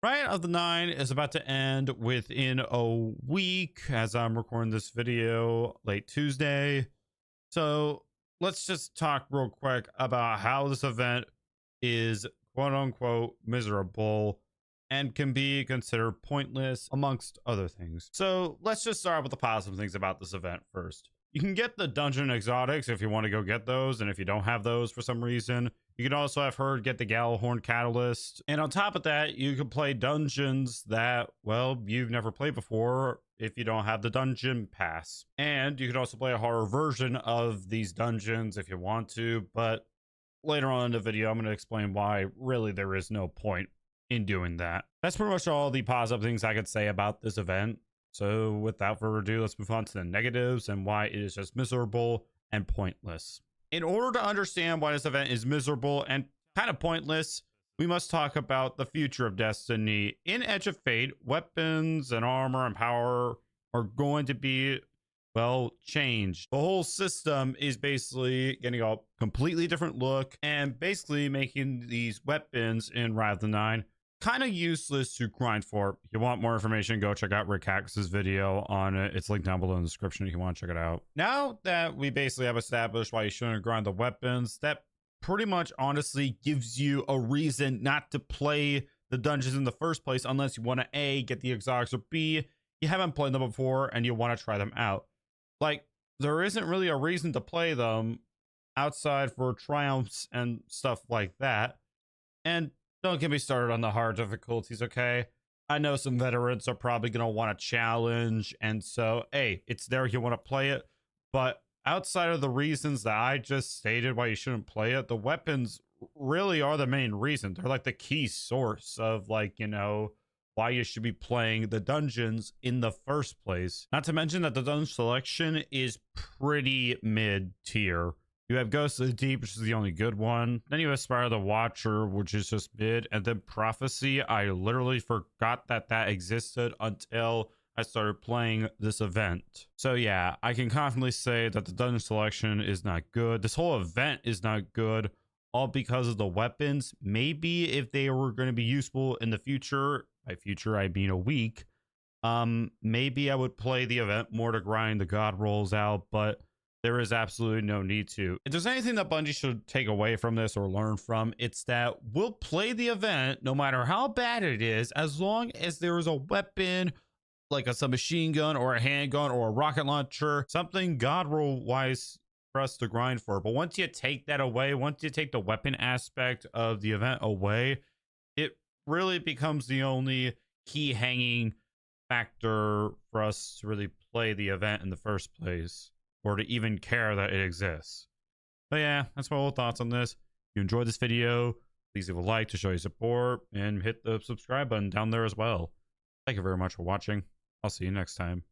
Riot of the Nine is about to end within a week as I'm recording this video late Tuesday. So let's just talk real quick about how this event is quote unquote miserable and can be considered pointless amongst other things. So let's just start with the positive things about this event first. You can get the dungeon exotics if you want to go get those, and if you don't have those for some reason, you can also, I've heard, get the Gallahorn Catalyst. And on top of that, you can play dungeons that, well, you've never played before if you don't have the dungeon pass. And you can also play a harder version of these dungeons if you want to, but later on in the video, I'm going to explain why really there is no point in doing that. That's pretty much all the positive things I could say about this event. So without further ado, let's move on to the negatives and why it is just miserable and pointless. In order to understand why this event is miserable and kind of pointless, we must talk about the future of Destiny. In Edge of Fate, weapons and armor and power are going to be, well, changed. The whole system is basically getting a completely different look and basically making these weapons in Riot of the Nine kind of useless to grind for. If you want more information, go check out Rick Cactus's video on it. It's linked down below in the description if you want to check it out. Now that we basically have established why you shouldn't grind the weapons, that pretty much honestly gives you a reason not to play the dungeons in the first place unless you want to A, get the exotics, or B, you haven't played them before and you want to try them out. Like, there isn't really a reason to play them outside for triumphs and stuff like that. And don't get me started on the hard difficulties, okay? I know some veterans are probably going to want to challenge, and so, hey, it's there, you want to play it. But outside of the reasons that I just stated why you shouldn't play it, the weapons really are the main reason. They're like the key source of, like, you know, why you should be playing the dungeons in the first place. Not to mention that the dungeon selection is pretty mid-tier. You have Ghost of the Deep, which is the only good one. Then you have Aspire the Watcher, which is just mid. And then Prophecy, I literally forgot that that existed until I started playing this event. So yeah, I can confidently say that the dungeon selection is not good. This whole event is not good, all because of the weapons. Maybe if they were going to be useful in the future, by future I mean a week, maybe I would play the event more to grind the god rolls out, but there is absolutely no need to. If there's anything that Bungie should take away from this or learn from, it's that we'll play the event no matter how bad it is, as long as there is a weapon like a submachine gun or a handgun or a rocket launcher, something god roll wise for us to grind for. But once you take that away, once you take the weapon aspect of the event away, it really becomes the only key hanging factor for us to really play the event in the first place, or to even care that it exists. But yeah, that's my whole thoughts on this. If you enjoyed this video, please leave a like to show your support and hit the subscribe button down there as well. Thank you very much for watching. I'll see you next time.